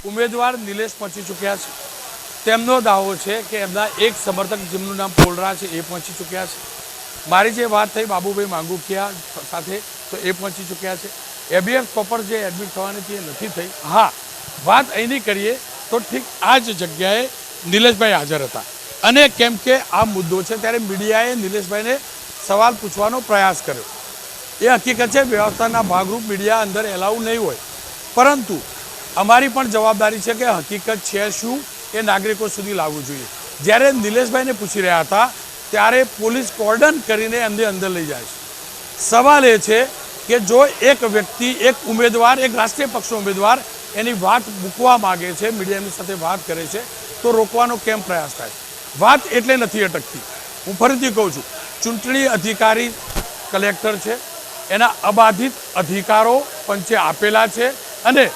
ઉમેદવાર નિલેશ પહોંચી ચૂક્યા છે। તેમનો દાવો છે કે એમના એક સમર્થક જેમનું નામ પોલરા છે એ પહોંચી ચૂક્યા છે। મારી જે વાત થઈ બાબુભાઈ માંગુકિયા સાથે તો એ પહોંચી ચૂક્યા છે। એબીએફ કોપર જે એડમિટ થવાની હતી એ નથી થઈ। હા, વાત અહીંની કરીએ તો ઠીક આ જ જગ્યાએ નિલેશભાઈ હાજર હતા અને કેમ કે આ મુદ્દો છે ત્યારે મીડિયાએ નિલેશભાઈને સવાલ પૂછવાનો પ્રયાસ કર્યો। એ હકીકત છે વ્યવસ્થાના ભાગરૂપ મીડિયા અંદર એલાઉ નહીં હોય, પરંતુ અમારી પણ જવાબદારી છે કે હકીકત છે શું એ નાગરિકો સુધી લાવવું જોઈએ। જ્યારે નિલેશભાઈને પૂછી રહ્યા હતા ત્યારે પોલીસ કોર્ડન કરીને એમને અંદર લઈ જાય છે। સવાલ એ છે કે જો એક વ્યક્તિ, એક ઉમેદવાર, એક રાષ્ટ્રીય પક્ષનો ઉમેદવાર એની વાત મૂકવા માગે છે, મીડિયાની સાથે વાત કરે છે, તો રોકવાનો કેમ પ્રયાસ થાય? વાત એટલે નથી અટકતી। હું ફરીથી કહું છું, ચૂંટણી અધિકારી કલેક્ટર છે, એના અબાધિત અધિકારો પંચે આપેલા છે અને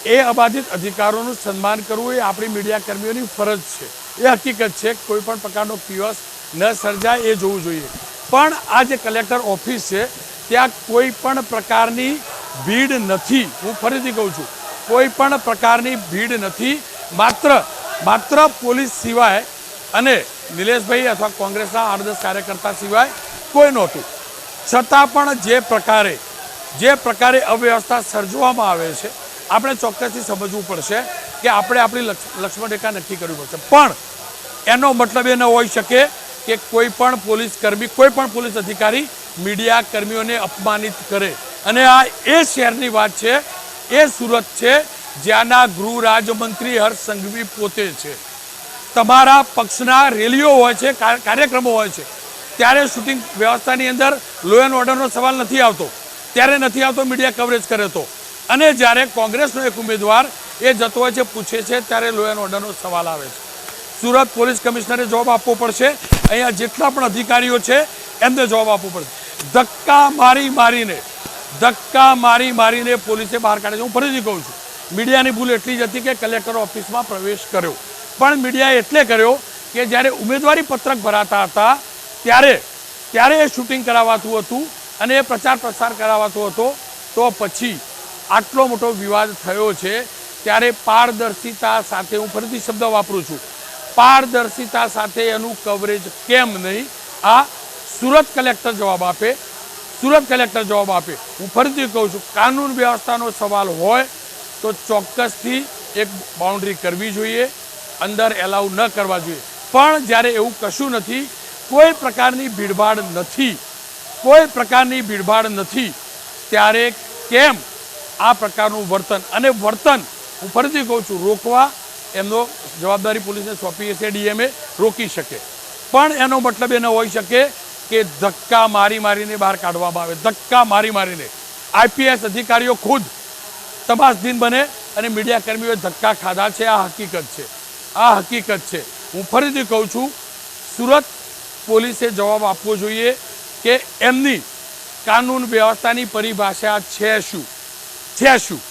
એ અબાધિત અધિકારોનું સન્માન કરવું એ આપણી મીડિયા કર્મીઓની ફરજ છે। એ હકીકત છે કોઈ પણ પ્રકારનો કિયોસ ન સર્જાય એ જોવું જોઈએ। પણ આ જે કલેક્ટર ઓફિસ છે ત્યાં કોઈ પણ પ્રકારની ભીડ નથી। હું ફરીથી કહું છું, કોઈ પણ પ્રકારની ભીડ નથી। માત્ર પોલીસ સિવાય અને નિલેશભાઈ અથવા કોંગ્રેસના 8-10 કાર્યકર્તા સિવાય કોઈ નહોતું। છતાં પણ જે પ્રકારે અવ્યવસ્થા સર્જવામાં આવે છે આપણે ચોક્કસથી સમજવું પડશે કે આપણે આપણી લક્ષ્મણ રેખા નક્કી કરવી પડશે। પણ એનો મતલબ એ ન હોઈ શકે કે કોઈ પણ પોલીસ કર્મી, કોઈ પણ પોલીસ અધિકારી મીડિયા કર્મીઓને અપમાનિત કરે। અને આ એ શહેરની વાત છે, એ સુરત છે જ્યાંના ગૃહ રાજ્યમંત્રી હર્ષ સંઘવી પોતે છે। તમારા પક્ષના રેલીઓ હોય છે, કાર્યક્રમો હોય છે, ત્યારે શૂટિંગ વ્યવસ્થાની અંદર લો એન્ડ ઓર્ડરનો સવાલ નથી આવતો, ત્યારે નથી આવતો, મીડિયા કવરેજ કરે તો। અને જ્યારે કોંગ્રેસનો એક ઉમેદવાર એ જતો હોય છે, પૂછે છે, ત્યારે લો એન્ડ ઓર્ડરનો સવાલ આવે છે। સુરત પોલીસ કમિશનરે જવાબ આપવો પડશે। અહીંયા જેટલા પણ અધિકારીઓ છે એમને જવાબ આપવો પડશે। ધક્કા મારીને પોલીસે બહાર કાઢે છે। હું ફરીથી કહું છું, મીડિયાની ભૂલ એટલી જ હતી કે કલેક્ટર ઓફિસમાં પ્રવેશ કર્યો, પણ મીડિયાએ એટલે કર્યો કે જ્યારે ઉમેદવારી પત્રક ભરાતા હતા ત્યારે એ શૂટિંગ કરાવાતું હતું અને એ પ્રચાર પ્રસાર કરાવાતો હતો। તો પછી આટલો મોટો વિવાદ થયો છે ત્યારે પારદર્શિતા સાથે, હું ફરીથી શબ્દ વાપરું છું, પારદર્શિતા સાથે એનું કવરેજ કેમ નહીં? આ સુરત કલેક્ટર જવાબ આપે। હું ફરીથી કહું છું, કાનૂન વ્યવસ્થાનો સવાલ હોય તો ચોક્કસથી એક બાઉન્ડ્રી કરવી જોઈએ, અંદર એલાઉ ન કરવા જોઈએ। પણ જ્યારે એવું કશું નથી, કોઈ પ્રકારની ભીડભાડ નથી, ત્યારે કેમ આ પ્રકારનું વર્તન? અને વર્તન હું ફરીથી કહું છું, રોકવા એમનો જવાબદારી પોલીસને સોંપી હશે, ડીએમએ રોકી શકે, પણ એનો મતલબ એ ન હોઈ શકે કે ધક્કા મારીને બહાર કાઢવામાં આવે। ધક્કા મારીને આઈપીએસ અધિકારીઓ ખુદ તપાસદીન બને અને મીડિયા કર્મીઓએ ધક્કા ખાધા છે। આ હકીકત છે। હું ફરીથી કહું છું, સુરત પોલીસે જવાબ આપવો જોઈએ કે એમની કાનૂન વ્યવસ્થાની પરિભાષા છે શું?